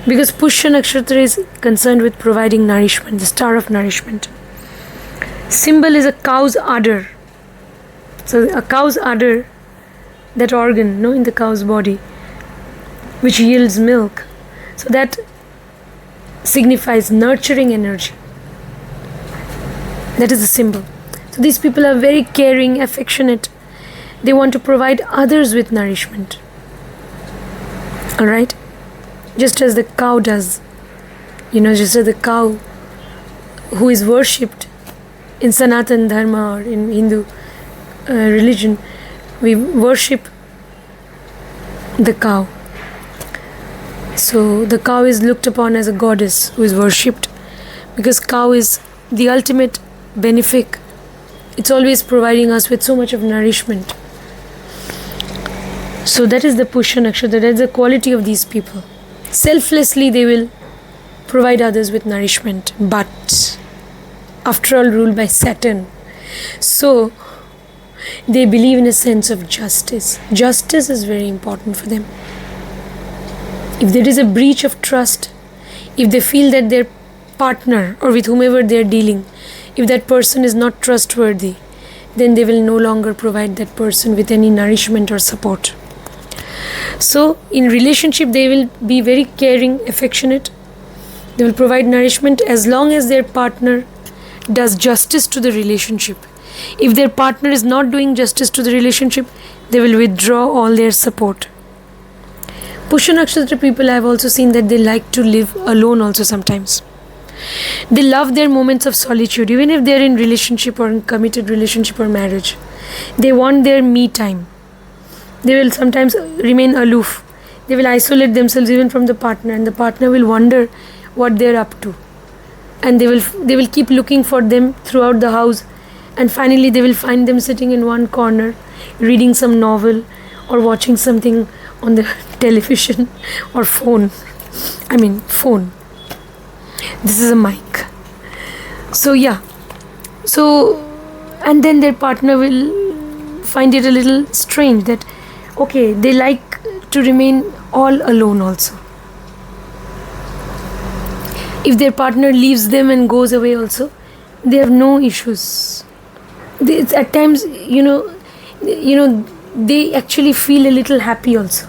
because Pushya Nakshatra is concerned with providing nourishment, the star of nourishment. Symbol is a cow's udder. So a cow's udder, that organ, in the cow's body, which yields milk. So that signifies nurturing energy. That is the symbol. So these people are very caring, affectionate. They want to provide others with nourishment. Alright? Just as the cow does. Just as the cow who is worshipped in Sanatan Dharma or in Hindu religion, we worship the cow. So the cow is looked upon as a goddess who is worshipped, because cow is the ultimate benefic. It's always providing us with so much of nourishment. So that is the Pushya Nakshatra. That is the quality of these people. Selflessly they will provide others with nourishment, but after all ruled by Saturn. So they believe in a sense of justice. Justice is very important for them. If there is a breach of trust, if they feel that their partner or with whomever they are dealing, if that person is not trustworthy, then they will no longer provide that person with any nourishment or support. So in relationship they will be very caring, affectionate. They will provide nourishment as long as their partner does justice to the relationship. If their partner is not doing justice to the relationship, they will withdraw all their support. Pushya Nakshatra people, I have also seen that they like to live alone also sometimes. They love their moments of solitude, even if they are in relationship or in committed relationship or marriage. They want their me time. They will sometimes remain aloof. They will isolate themselves even from the partner, and the partner will wonder what they are up to. And they will keep looking for them throughout the house, and finally they will find them sitting in one corner reading some novel or watching something on the television or phone. Phone. This is a mic. So and then their partner will find it a little strange that okay, they like to remain all alone also. If their partner leaves them and goes away also, they have no issues. At times, they actually feel a little happy also.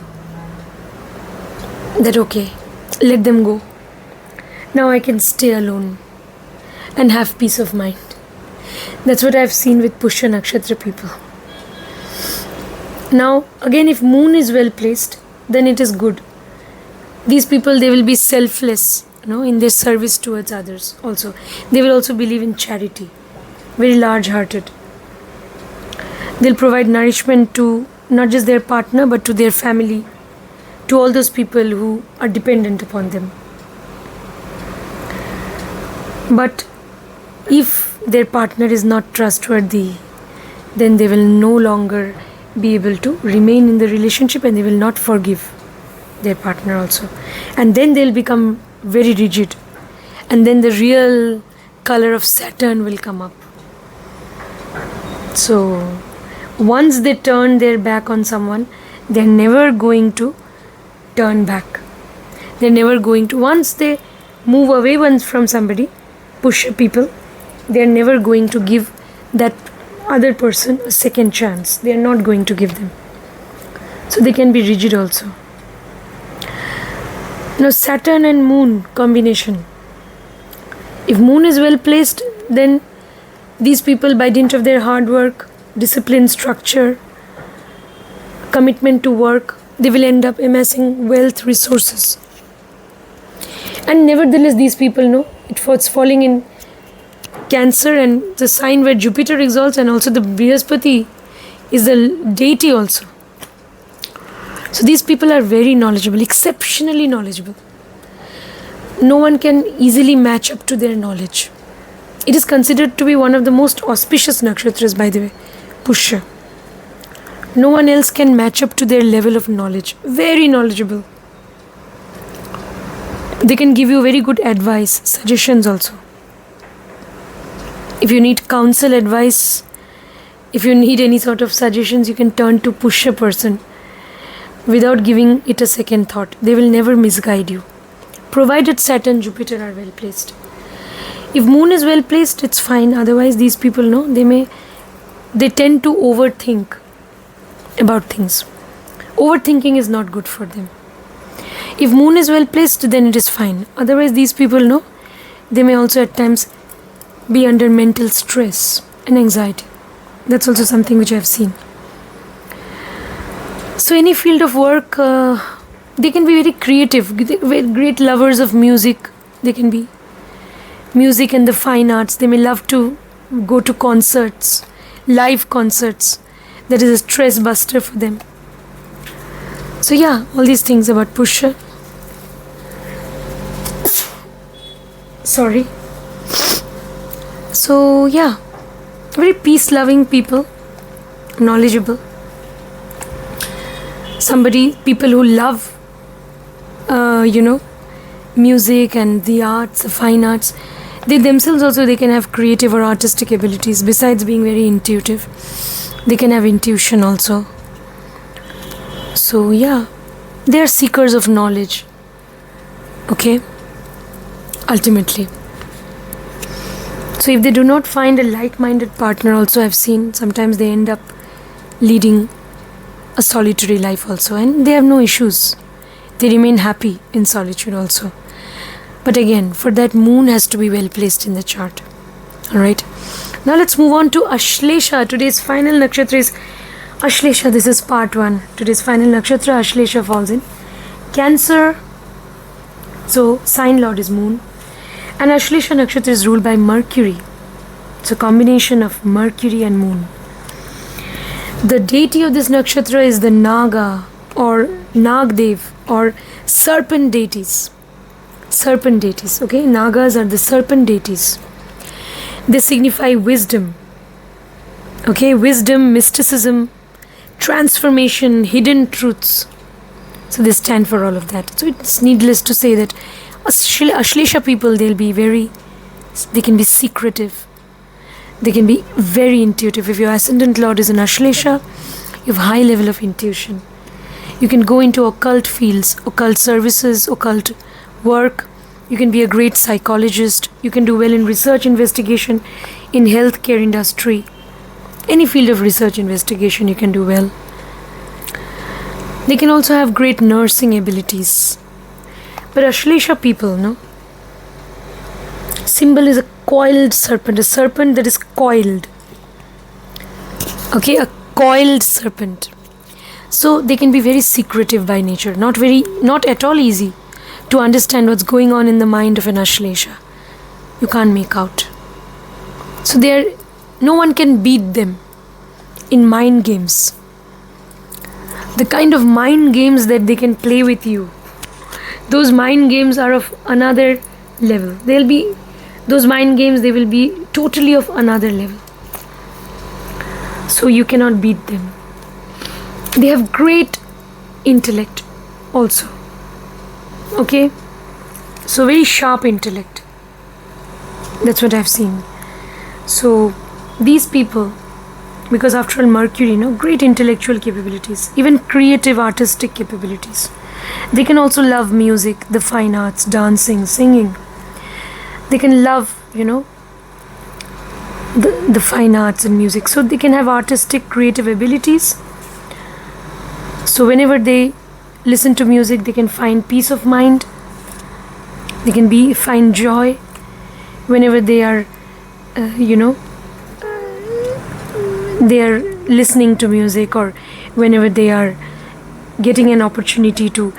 That okay, let them go. Now I can stay alone and have peace of mind. That's what I've seen with Pushya Nakshatra people. Now, again, if moon is well placed, then it is good. These people, they will be selfless, in their service towards others also. They will also believe in charity, very large-hearted. They'll provide nourishment to not just their partner, but to their family, to all those people who are dependent upon them. But if their partner is not trustworthy, then they will no longer be able to remain in the relationship, and they will not forgive their partner also. And then they'll become very rigid, and then the real color of Saturn will come up. So once they turn their back on someone, they're never going to turn back. They're never going to, once they move away from somebody, Pushya people, they are never going to give that other person a second chance. They are not going to give them. So they can be rigid also. Now Saturn and Moon combination. If Moon is well placed, then these people, by dint of their hard work, discipline, structure, commitment to work, they will end up amassing wealth, resources. And nevertheless, these people know it's falling in Cancer, and the sign where Jupiter exalts, and also the Brihaspati is the deity also. So these people are very knowledgeable, exceptionally knowledgeable. No one can easily match up to their knowledge. It is considered to be one of the most auspicious nakshatras, by the way, Pushya. No one else can match up to their level of knowledge. Very knowledgeable. They can give you very good advice, suggestions also. If you need counsel, advice, if you need any sort of suggestions, you can turn to Pushya person without giving it a second thought. They will never misguide you, provided Saturn, Jupiter are well placed. If Moon is well placed, it's fine. Otherwise, these people know they tend to overthink about things. Overthinking is not good for them. If Moon is well placed, then it is fine. Otherwise, these people know they may also at times be under mental stress and anxiety. That's also something which I have seen. So any field of work, they can be very creative, great lovers of music. They can be music and the fine arts. They may love to go to concerts, live concerts. That is a stress buster for them. So all these things about Pushya. Sorry. So very peace-loving people, knowledgeable. People who love, music and the arts, the fine arts. They themselves also, they can have creative or artistic abilities. Besides being very intuitive, they can have intuition also. So they are seekers of knowledge. Okay, ultimately. So if they do not find a like-minded partner also, I've seen sometimes they end up leading a solitary life also, and they have no issues. They remain happy in solitude also. But again, for that, moon has to be well placed in the chart. Alright. Now let's move on to Ashlesha. Today's final nakshatra is Ashlesha. This is part 1. Today's final nakshatra, Ashlesha, falls in Cancer. So, sign lord is moon. And Ashlesha Nakshatra is ruled by Mercury. It's a combination of Mercury and moon. The deity of this nakshatra is the Naga or Nagdev or serpent deities. Serpent deities, okay? Nagas are the serpent deities. They signify wisdom. Okay, wisdom, mysticism, transformation, hidden truths. So they stand for all of that. So it's needless to say that Ashlesha people, they can be secretive. They can be very intuitive. If your Ascendant Lord is an Ashlesha, you have high level of intuition. You can go into occult fields, occult services, occult work. You can be a great psychologist. You can do well in research investigation, in healthcare industry. Any field of research investigation you can do well. They can also have great nursing abilities. But Ashlesha people, no? Symbol is a coiled serpent, a serpent that is coiled. Okay, a coiled serpent. So they can be very secretive by nature, not at all easy to understand what's going on in the mind of an Ashlesha. You can't make out. So no one can beat them in mind games. The kind of mind games that they can play with you, those mind games are of another level. Those mind games, they will be totally of another level. So you cannot beat them. They have great intellect also. Okay? So very sharp intellect. That's what I've seen. So these people, because after all Mercury, great intellectual capabilities, even creative artistic capabilities. They can also love music, the fine arts, dancing, singing. They can love, the fine arts and music. So they can have artistic, creative abilities. So whenever they listen to music, they can find peace of mind. They can find joy. Whenever they are, they are listening to music, or whenever they are getting an opportunity to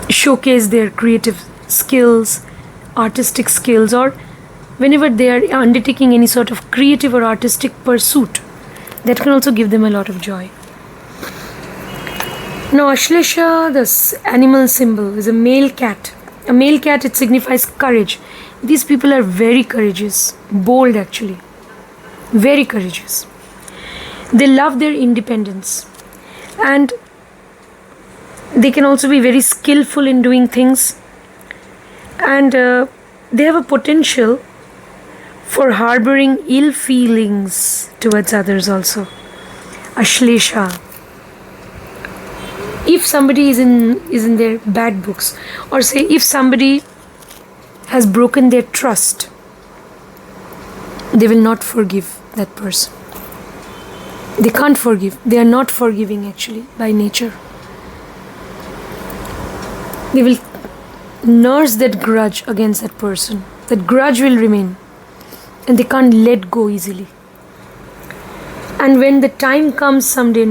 showcase their creative skills, artistic skills, or whenever they are undertaking any sort of creative or artistic pursuit, that can also give them a lot of joy. Now Ashlesha, this animal symbol, is a male cat. A male cat, it signifies courage. These people are very courageous, bold actually, very courageous. They love their independence, and they can also be very skillful in doing things, and they have a potential for harboring ill feelings towards others also. Ashlesha. If somebody is in their bad books, or say if somebody has broken their trust, they will not forgive that person. They can't forgive. They are not forgiving actually by nature. They will nurse that grudge against that person. That grudge will remain, and they can't let go easily. And when the time comes someday,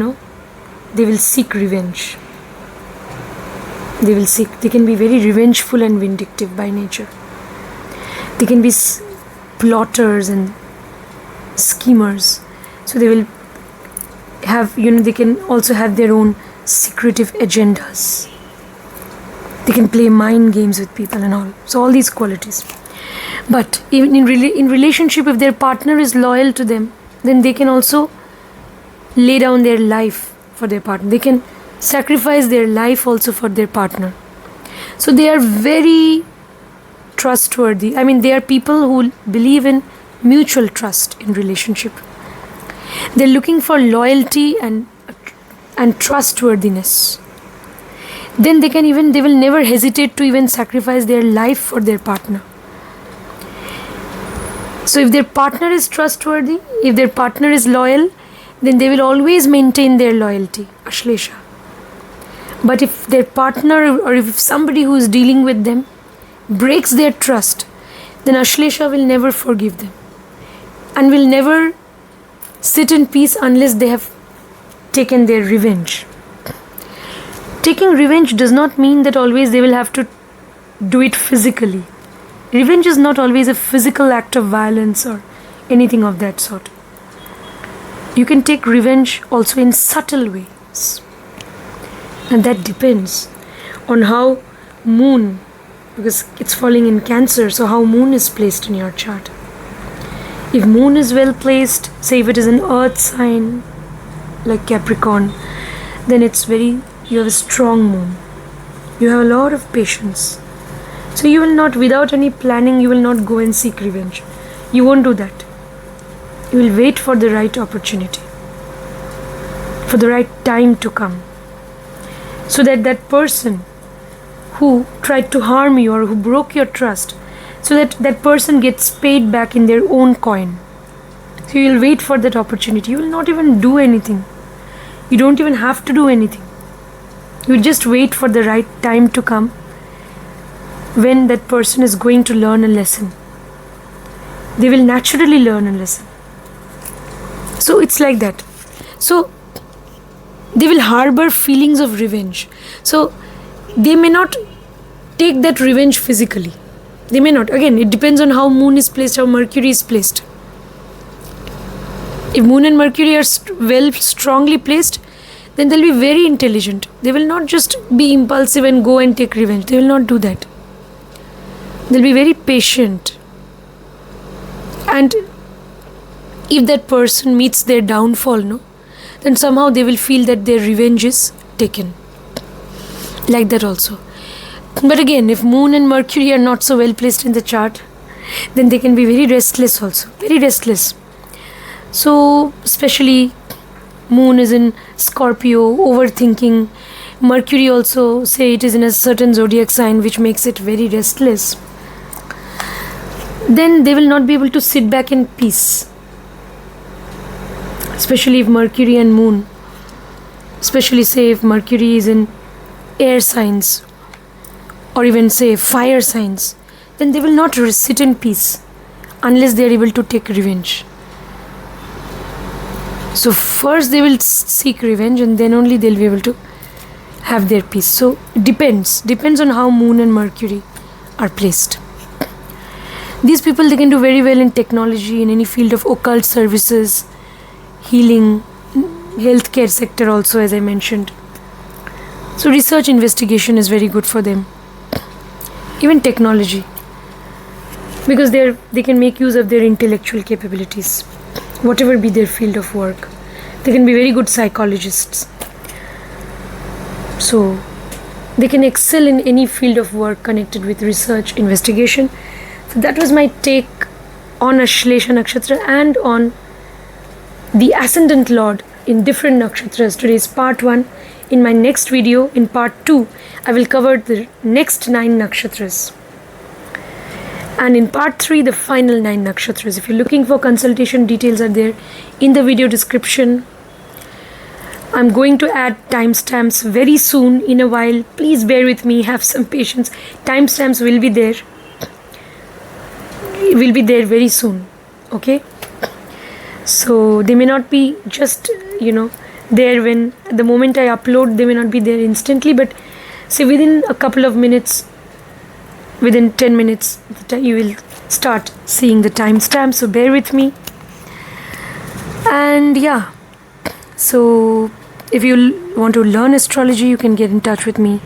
they will seek revenge. They can be very revengeful and vindictive by nature. They can be plotters and schemers. So they will have, they can also have their own secretive agendas. They can play mind games with people and all. So all these qualities. But even in relationship, if their partner is loyal to them, then they can also lay down their life for their partner. They can sacrifice their life also for their partner. So they are very trustworthy. They are people who believe in mutual trust in relationship. They're looking for loyalty and trustworthiness. Then they will never hesitate to even sacrifice their life for their partner. So if their partner is trustworthy, if their partner is loyal, then they will always maintain their loyalty, Ashlesha. But if their partner or if somebody who is dealing with them breaks their trust, then Ashlesha will never forgive them and will never sit in peace unless they have taken their revenge. Taking revenge does not mean that always they will have to do it physically. Revenge is not always a physical act of violence or anything of that sort. You can take revenge also in subtle ways. And that depends on how moon, because it's falling in Cancer, so how moon is placed in your chart. If moon is well placed, say if it is an earth sign like Capricorn, then you have a strong moon. You have a lot of patience. So you will not, without any planning, you will not go and seek revenge. You won't do that. You will wait for the right opportunity, for the right time to come, so that that person who tried to harm you or who broke your trust, so that that person gets paid back in their own coin. So you will wait for that opportunity. You will not even do anything. You don't even have to do anything. You will just wait for the right time to come when that person is going to learn a lesson. They will naturally learn a lesson. So it's like that. So they will harbor feelings of revenge. So they may not take that revenge physically. They may not. Again, it depends on how moon is placed, how Mercury is placed. If moon and Mercury are strongly placed, then they'll be very intelligent. They will not just be impulsive and go and take revenge. They will not do that. They'll be very patient. And if that person meets their downfall, then somehow they will feel that their revenge is taken. Like that also. But again, if moon and Mercury are not so well placed in the chart, then they can be very restless also. Very restless. So, especially moon is in Scorpio, overthinking. Mercury also, say it is in a certain zodiac sign which makes it very restless. Then they will not be able to sit back in peace. Especially if Mercury and moon, especially say if Mercury is in air signs or even say fire signs, then they will not sit in peace unless they are able to take revenge. So first they will seek revenge and then only they'll be able to have their peace. So it depends on how moon and Mercury are placed. These people, they can do very well in technology, in any field of occult services, healing, healthcare sector also, as I mentioned. So research investigation is very good for them. Even technology, because they can make use of their intellectual capabilities, whatever be their field of work. They can be very good psychologists. So they can excel in any field of work connected with research, investigation. So that was my take on Ashlesha Nakshatra and on the Ascendant Lord in different nakshatras. Today is part 1. In my next video, in part 2, I will cover the next 9 nakshatras. And in part 3, the final 9 nakshatras. If you're looking for consultation, details are there in the video description. I'm going to add timestamps very soon, in a while. Please bear with me, have some patience. Timestamps will be there. It will be there very soon. Okay? So they may not be just, there when the moment I upload, they may not be there instantly, but say within a couple of minutes, within 10 minutes, you will start seeing the timestamp. So bear with me. And yeah, so if you want to learn astrology, you can get in touch with me.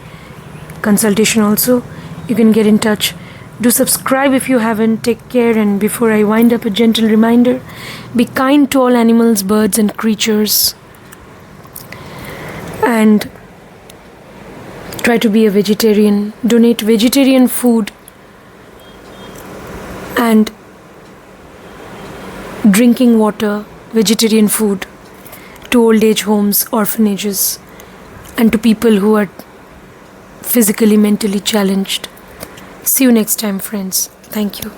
Consultation also, you can get in touch. Do subscribe if you haven't. Take care. And before I wind up, a gentle reminder: be kind to all animals, birds and creatures, and try to be a vegetarian. Donate vegetarian food and drinking water, vegetarian food, to old age homes, orphanages, and to people who are physically, mentally challenged. See you next time, friends. Thank you.